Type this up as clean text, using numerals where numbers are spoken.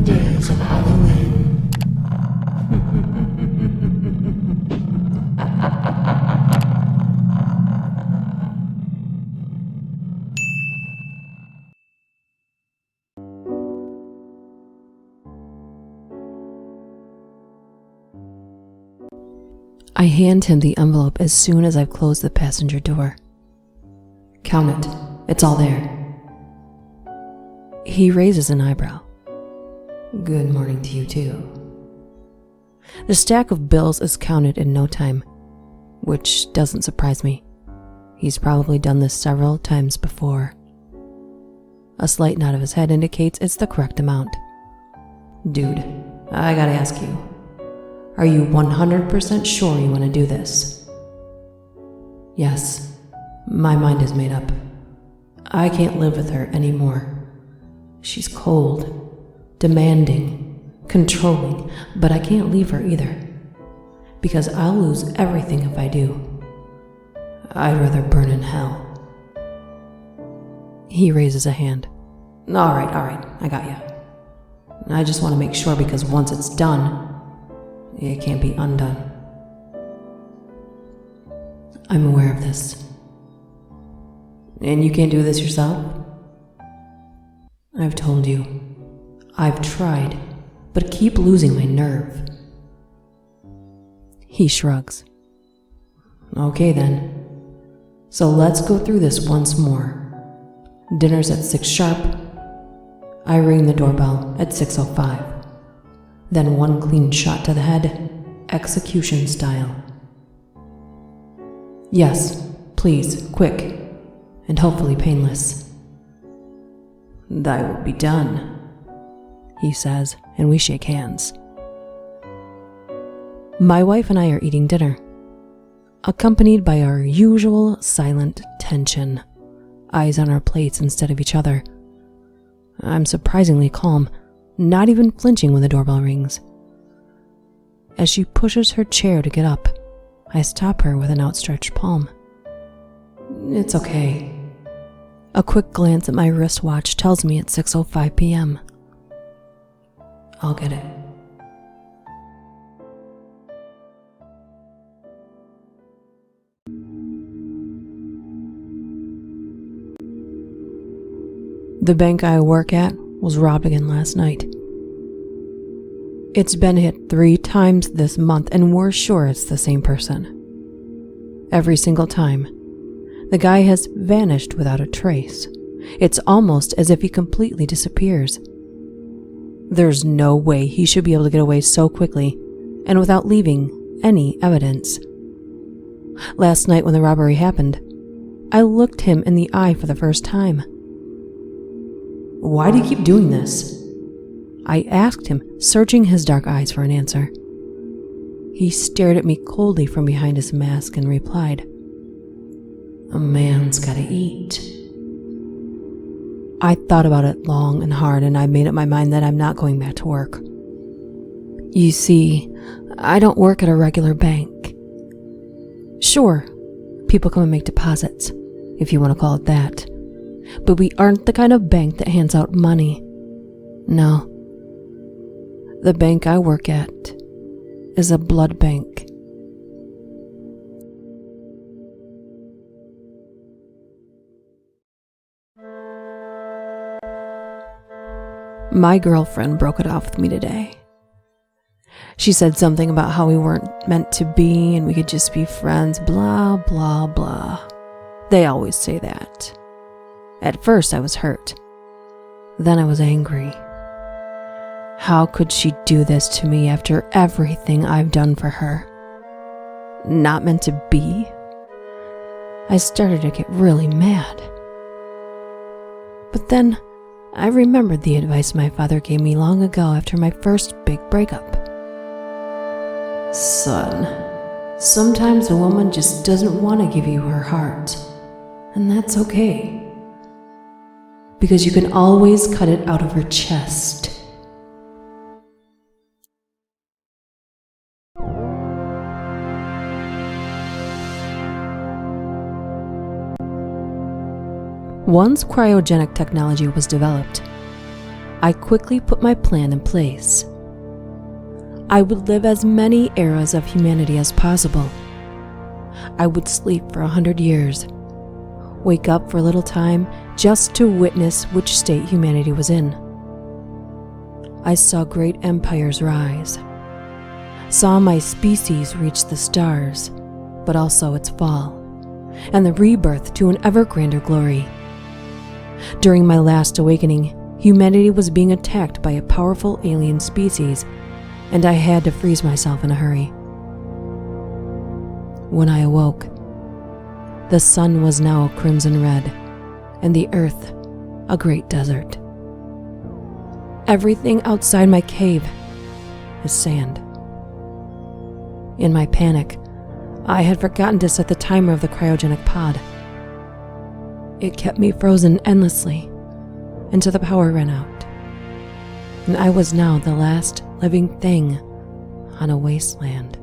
days of Halloween. I hand him the envelope as soon as I've closed the passenger door. Count it. It's all there. He raises an eyebrow. Good morning to you too. The stack of bills is counted in no time, which doesn't surprise me. He's probably done this several times before. A slight nod of his head indicates it's the correct amount. Dude, I gotta ask you. Are you 100% sure you want to do this? Yes, my mind is made up. I can't live with her anymore. She's cold, demanding, controlling, but I can't leave her either. Because I'll lose everything if I do. I'd rather burn in hell. He raises a hand. All right, I got you. I just want to make sure because once it's done, it can't be undone. I'm aware of this. And you can't do this yourself? I've told you. I've tried, but keep losing my nerve. He shrugs. Okay then. So let's go through this once more. Dinner's at 6 sharp. I ring the doorbell at 6:05. Then one clean shot to the head, execution style. Yes, please, quick, and hopefully painless. Thy will be done, he says, and we shake hands. My wife and I are eating dinner, accompanied by our usual silent tension, eyes on our plates instead of each other. I'm surprisingly calm, not even flinching when the doorbell rings. As she pushes her chair to get up, I stop her with an outstretched palm. It's okay. A quick glance at my wristwatch tells me it's 6:05 p.m. I'll get it. The bank I work at was robbed again last night. It's been hit 3 times this month, and we're sure it's the same person. Every single time, the guy has vanished without a trace. It's almost as if he completely disappears. There's no way he should be able to get away so quickly and without leaving any evidence. Last night when the robbery happened, I looked him in the eye for the first time. Why do you keep doing this? I asked him, searching his dark eyes for an answer. He stared at me coldly from behind his mask and replied, A man's gotta eat. I thought about it long and hard, and I made up my mind that I'm not going back to work. You see, I don't work at a regular bank. Sure, people come and make deposits, if you want to call it that. But we aren't the kind of bank that hands out money. No. The bank I work at is a blood bank. My girlfriend broke it off with me today. She said something about how we weren't meant to be and we could just be friends, blah, blah, blah. They always say that. At first I was hurt. Then I was angry. How could she do this to me after everything I've done for her? Not meant to be? I started to get really mad. But then I remembered the advice my father gave me long ago after my first big breakup. Son, sometimes a woman just doesn't want to give you her heart, and that's okay. Because you can always cut it out of her chest. Once cryogenic technology was developed, I quickly put my plan in place. I would live as many eras of humanity as possible. I would sleep for 100 years, wake up for a little time just to witness which state humanity was in. I saw great empires rise, saw my species reach the stars, but also its fall, and the rebirth to an ever grander glory. During my last awakening, humanity was being attacked by a powerful alien species, and I had to freeze myself in a hurry. When I awoke, the sun was now crimson red, and the earth a great desert. Everything outside my cave is sand. In my panic, I had forgotten to set the timer of the cryogenic pod. It kept me frozen endlessly until the power ran out, and I was now the last living thing on a wasteland.